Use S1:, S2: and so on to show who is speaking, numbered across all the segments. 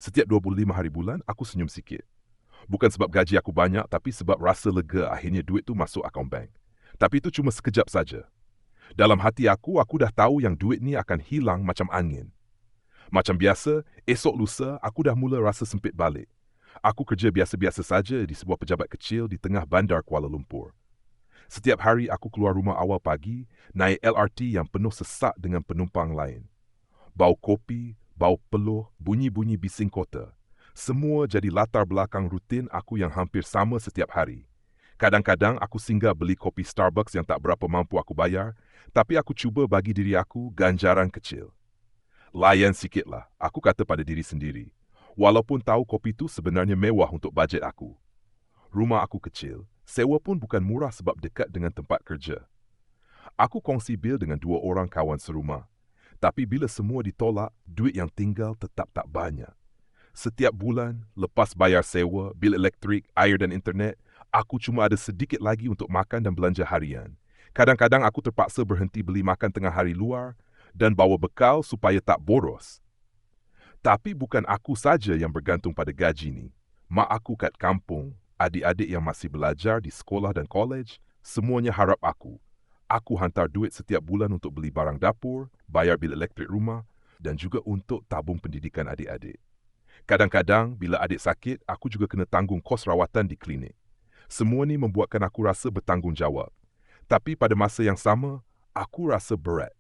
S1: Setiap 25 hari bulan, aku senyum sikit. Bukan sebab gaji aku banyak, tapi sebab rasa lega akhirnya duit tu masuk akaun bank. Tapi itu cuma sekejap saja. Dalam hati aku dah tahu yang duit ni akan hilang macam angin. Macam biasa, esok lusa aku dah mula rasa sempit balik. Aku kerja biasa-biasa saja di sebuah pejabat kecil di tengah bandar Kuala Lumpur. Setiap hari aku keluar rumah awal pagi, naik LRT yang penuh sesak dengan penumpang lain. Bau kopi, bau peluh, bunyi-bunyi bising kota. Semua jadi latar belakang rutin aku yang hampir sama setiap hari. Kadang-kadang aku singgah beli kopi Starbucks yang tak berapa mampu aku bayar, tapi aku cuba bagi diri aku ganjaran kecil. Layan sikitlah, aku kata pada diri sendiri. Walaupun tahu kopi tu sebenarnya mewah untuk bajet aku. Rumah aku kecil, sewa pun bukan murah sebab dekat dengan tempat kerja. Aku kongsi bil dengan 2 orang kawan serumah. Tapi bila semua ditolak, duit yang tinggal tetap tak banyak. Setiap bulan, lepas bayar sewa, bil elektrik, air dan internet, aku cuma ada sedikit lagi untuk makan dan belanja harian. Kadang-kadang aku terpaksa berhenti beli makan tengah hari luar dan bawa bekal supaya tak boros. Tapi bukan aku saja yang bergantung pada gaji ni. Mak aku kat kampung, adik-adik yang masih belajar di sekolah dan kolej, semuanya harap aku. Aku hantar duit setiap bulan untuk beli barang dapur, bayar bil elektrik rumah dan juga untuk tabung pendidikan adik-adik. Kadang-kadang bila adik sakit, aku juga kena tanggung kos rawatan di klinik. Semua ni membuatkan aku rasa bertanggungjawab. Tapi pada masa yang sama, aku rasa berat.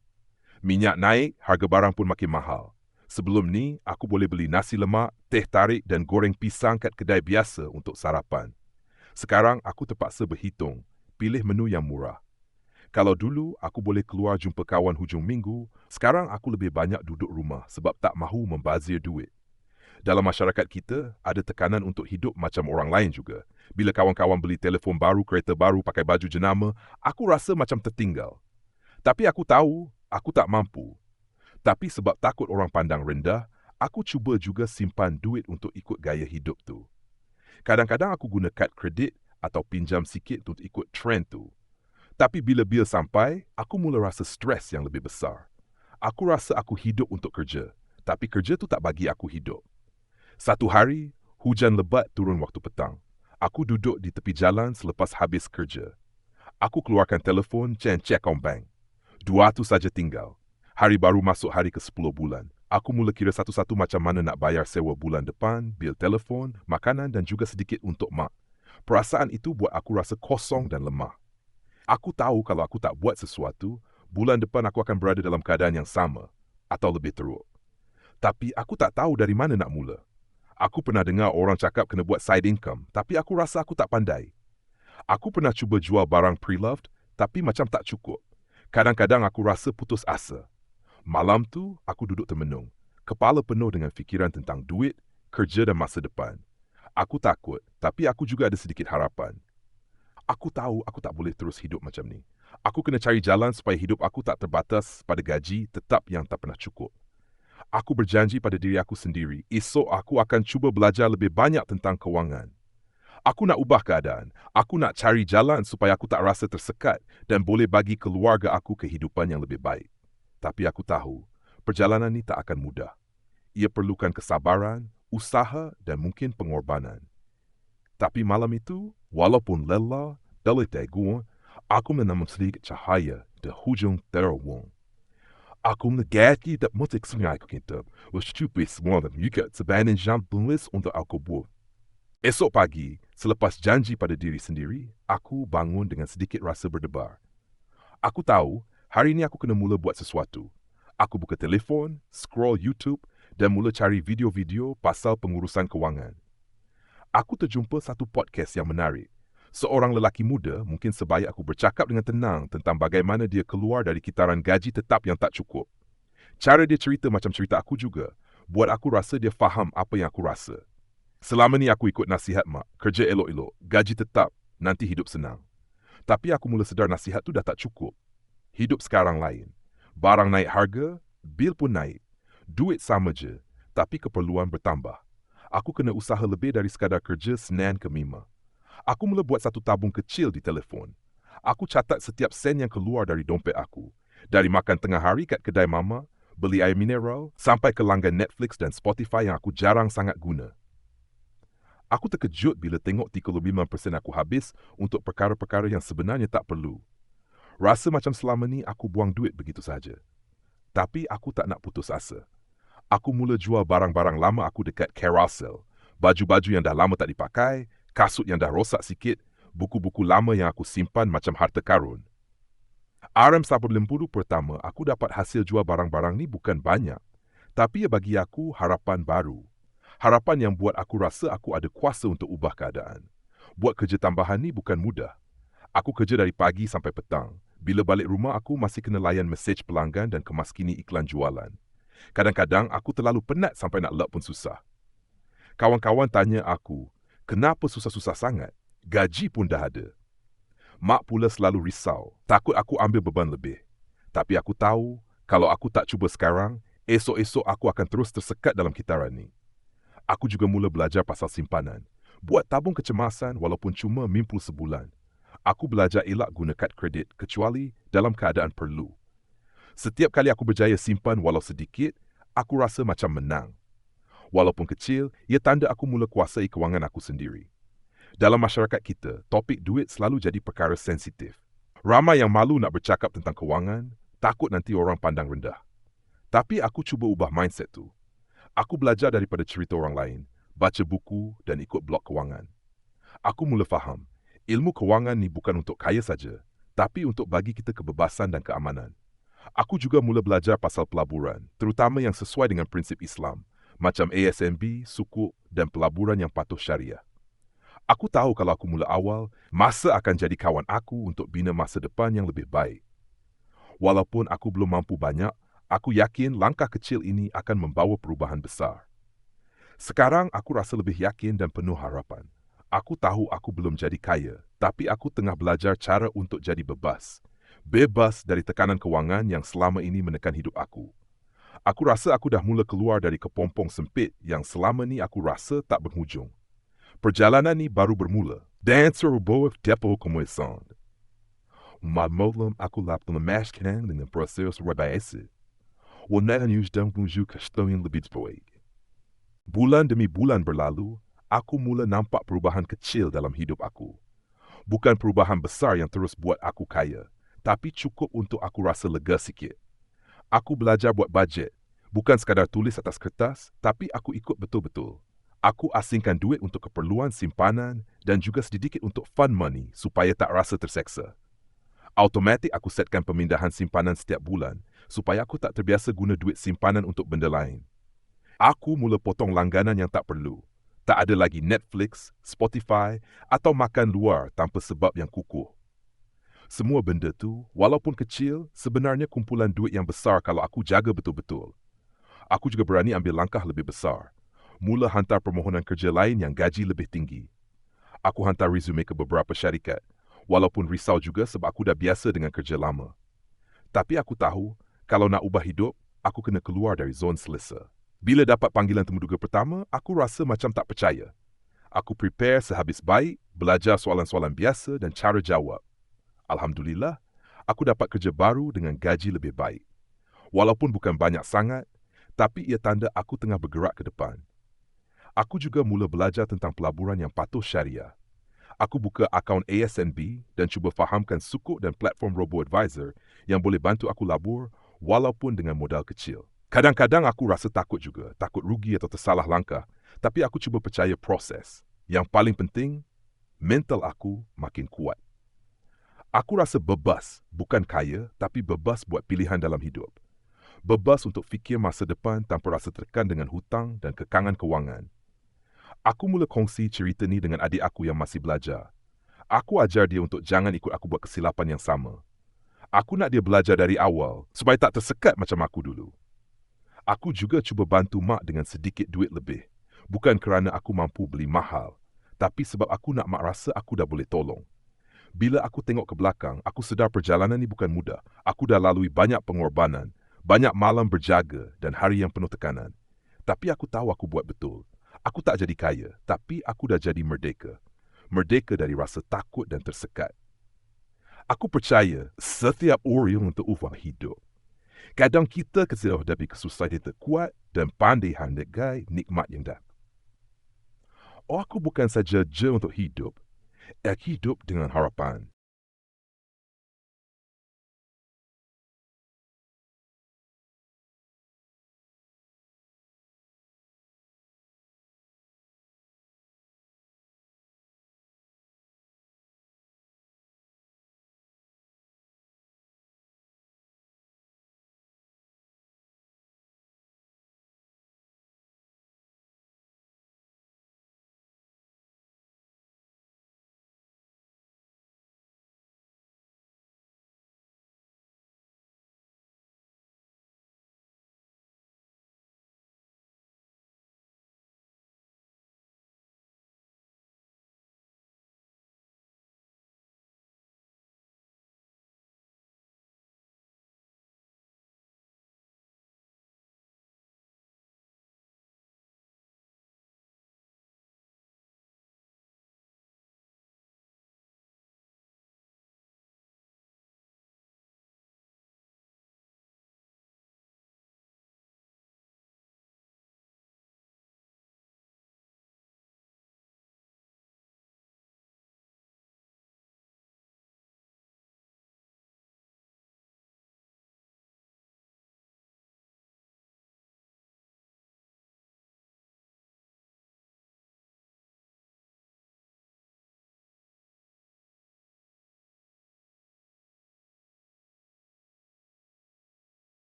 S1: Minyak naik, harga barang pun makin mahal. Sebelum ni, aku boleh beli nasi lemak, teh tarik dan goreng pisang kat kedai biasa untuk sarapan. Sekarang aku terpaksa berhitung, pilih menu yang murah. Kalau dulu aku boleh keluar jumpa kawan hujung minggu, sekarang aku lebih banyak duduk rumah sebab tak mahu membazir duit. Dalam masyarakat kita, ada tekanan untuk hidup macam orang lain juga. Bila kawan-kawan beli telefon baru, kereta baru, pakai baju jenama, aku rasa macam tertinggal. Tapi aku tahu, aku tak mampu. Tapi sebab takut orang pandang rendah, aku cuba juga simpan duit untuk ikut gaya hidup tu. Kadang-kadang aku guna kad kredit atau pinjam sikit untuk ikut trend tu. Tapi bila bil sampai, aku mula rasa stres yang lebih besar. Aku rasa aku hidup untuk kerja, tapi kerja tu tak bagi aku hidup. Satu hari, hujan lebat turun waktu petang. Aku duduk di tepi jalan selepas habis kerja. Aku keluarkan telefon, cek akaun bank. 200 saja tinggal. Hari baru masuk hari ke-10 bulan. Aku mula kira satu-satu macam mana nak bayar sewa bulan depan, bil telefon, makanan dan juga sedikit untuk mak. Perasaan itu buat aku rasa kosong dan lemah. Aku tahu kalau aku tak buat sesuatu, bulan depan aku akan berada dalam keadaan yang sama atau lebih teruk. Tapi aku tak tahu dari mana nak mula. Aku pernah dengar orang cakap kena buat side income, tapi aku rasa aku tak pandai. Aku pernah cuba jual barang pre-loved, tapi macam tak cukup. Kadang-kadang aku rasa putus asa. Malam tu, aku duduk termenung. Kepala penuh dengan fikiran tentang duit, kerja dan masa depan. Aku takut, tapi aku juga ada sedikit harapan. Aku tahu aku tak boleh terus hidup macam ni. Aku kena cari jalan supaya hidup aku tak terbatas pada gaji tetap yang tak pernah cukup. Aku berjanji pada diri aku sendiri, esok aku akan cuba belajar lebih banyak tentang kewangan. Aku nak ubah keadaan. Aku nak cari jalan supaya aku tak rasa tersekat dan boleh bagi keluarga aku kehidupan yang lebih baik. Tapi aku tahu, perjalanan ni tak akan mudah. Ia perlukan kesabaran, usaha dan mungkin pengorbanan. Tapi malam itu, walaupun lelah, letih gua, aku menanam sedikit cahaya di hujung terowong. Aku mengagaki dat moet ik schrijven kitab, was stupid semua dan juga sebagian jam tulis untuk aku buat. Esok pagi, selepas janji pada diri sendiri, aku bangun dengan sedikit rasa berdebar. Aku tahu, hari ini aku kena mula buat sesuatu. Aku buka telefon, scroll YouTube dan mula cari video-video pasal pengurusan kewangan. Aku terjumpa satu podcast yang menarik. Seorang lelaki muda mungkin sebaik aku bercakap dengan tenang tentang bagaimana dia keluar dari kitaran gaji tetap yang tak cukup. Cara dia cerita macam cerita aku juga, buat aku rasa dia faham apa yang aku rasa. Selama ni aku ikut nasihat mak, kerja elok-elok, gaji tetap, nanti hidup senang. Tapi aku mula sedar nasihat tu dah tak cukup. Hidup sekarang lain. Barang naik harga, bil pun naik. Duit sama je, tapi keperluan bertambah. Aku kena usaha lebih dari sekadar kerja Senin ke Mima. Aku mula buat satu tabung kecil di telefon. Aku catat setiap sen yang keluar dari dompet aku. Dari makan tengah hari kat kedai mama, beli air mineral, sampai ke langgan Netflix dan Spotify yang aku jarang sangat guna. Aku terkejut bila tengok 35% aku habis untuk perkara-perkara yang sebenarnya tak perlu. Rasa macam selama ni aku buang duit begitu saja. Tapi aku tak nak putus asa. Aku mula jual barang-barang lama aku dekat Carousel. Baju-baju yang dah lama tak dipakai, kasut yang dah rosak sikit, buku-buku lama yang aku simpan macam harta karun. RM90 pertama, aku dapat hasil jual barang-barang ni bukan banyak. Tapi ia bagi aku harapan baru. Harapan yang buat aku rasa aku ada kuasa untuk ubah keadaan. Buat kerja tambahan ni bukan mudah. Aku kerja dari pagi sampai petang. Bila balik rumah, aku masih kena layan mesej pelanggan dan kemaskini iklan jualan. Kadang-kadang aku terlalu penat sampai nak log pun susah. Kawan-kawan tanya aku, kenapa susah-susah sangat? Gaji pun dah ada. Mak pula selalu risau, takut aku ambil beban lebih. Tapi aku tahu, kalau aku tak cuba sekarang, esok-esok aku akan terus tersekat dalam kitaran ni. Aku juga mula belajar pasal simpanan. Buat tabung kecemasan walaupun cuma mimpul sebulan. Aku belajar elak guna kad kredit kecuali dalam keadaan perlu. Setiap kali aku berjaya simpan walau sedikit, aku rasa macam menang. Walaupun kecil, ia tanda aku mula kuasai kewangan aku sendiri. Dalam masyarakat kita, topik duit selalu jadi perkara sensitif. Ramai yang malu nak bercakap tentang kewangan, takut nanti orang pandang rendah. Tapi aku cuba ubah mindset tu. Aku belajar daripada cerita orang lain, baca buku dan ikut blog kewangan. Aku mula faham, ilmu kewangan ni bukan untuk kaya saja, tapi untuk bagi kita kebebasan dan keamanan. Aku juga mula belajar pasal pelaburan, terutama yang sesuai dengan prinsip Islam, macam ASMB, sukuk dan pelaburan yang patuh syariah. Aku tahu kalau aku mula awal, masa akan jadi kawan aku untuk bina masa depan yang lebih baik. Walaupun aku belum mampu banyak, aku yakin langkah kecil ini akan membawa perubahan besar. Sekarang aku rasa lebih yakin dan penuh harapan. Aku tahu aku belum jadi kaya, tapi aku tengah belajar cara untuk jadi bebas. Bebas dari tekanan kewangan yang selama ini menekan hidup aku. Aku rasa aku dah mula keluar dari kepompong sempit yang selama ni aku rasa tak berhujung. Perjalanan ni baru bermula. Dentro boa tempo começando. Malam aku lapto na máscara dengan processo rebaese. O nada nos dão menuju questão yang lebih baik. Bulan demi bulan berlalu, aku mula nampak perubahan kecil dalam hidup aku. Bukan perubahan besar yang terus buat aku kaya, tapi cukup untuk aku rasa lega sikit. Aku belajar buat bajet, bukan sekadar tulis atas kertas, tapi aku ikut betul-betul. Aku asingkan duit untuk keperluan simpanan dan juga sedikit untuk fun money supaya tak rasa terseksa. Automatik aku setkan pemindahan simpanan setiap bulan supaya aku tak terbiasa guna duit simpanan untuk benda lain. Aku mula potong langganan yang tak perlu. Tak ada lagi Netflix, Spotify atau makan luar tanpa sebab yang kukuh. Semua benda tu, walaupun kecil, sebenarnya kumpulan duit yang besar kalau aku jaga betul-betul. Aku juga berani ambil langkah lebih besar. Mula hantar permohonan kerja lain yang gaji lebih tinggi. Aku hantar resume ke beberapa syarikat, walaupun risau juga sebab aku dah biasa dengan kerja lama. Tapi aku tahu, kalau nak ubah hidup, aku kena keluar dari zon selesa. Bila dapat panggilan temuduga pertama, aku rasa macam tak percaya. Aku prepare sehabis baik, belajar soalan-soalan biasa dan cara jawab. Alhamdulillah, aku dapat kerja baru dengan gaji lebih baik. Walaupun bukan banyak sangat, tapi ia tanda aku tengah bergerak ke depan. Aku juga mula belajar tentang pelaburan yang patuh syariah. Aku buka akaun ASNB dan cuba fahamkan sukuk dan platform robo-advisor yang boleh bantu aku labur walaupun dengan modal kecil. Kadang-kadang aku rasa takut juga, takut rugi atau tersalah langkah, tapi aku cuba percaya proses. Yang paling penting, mental aku makin kuat. Aku rasa bebas, bukan kaya, tapi bebas buat pilihan dalam hidup. Bebas untuk fikir masa depan tanpa rasa tertekan dengan hutang dan kekangan kewangan. Aku mula kongsi cerita ni dengan adik aku yang masih belajar. Aku ajar dia untuk jangan ikut aku buat kesilapan yang sama. Aku nak dia belajar dari awal supaya tak tersekat macam aku dulu. Aku juga cuba bantu mak dengan sedikit duit lebih. Bukan kerana aku mampu beli mahal, tapi sebab aku nak mak rasa aku dah boleh tolong. Bila aku tengok ke belakang, aku sedar perjalanan ni bukan mudah. Aku dah lalui banyak pengorbanan, banyak malam berjaga dan hari yang penuh tekanan. Tapi aku tahu aku buat betul. Aku tak jadi kaya, tapi aku dah jadi merdeka. Merdeka dari rasa takut dan tersekat. Aku percaya setiap orang untuk ubah hidup. Kadang kita kena hadapi kesusahan yang terkuat dan pandai handai nikmat yang dah. Aku bukan saja je untuk hidup, hidup dengan harapan.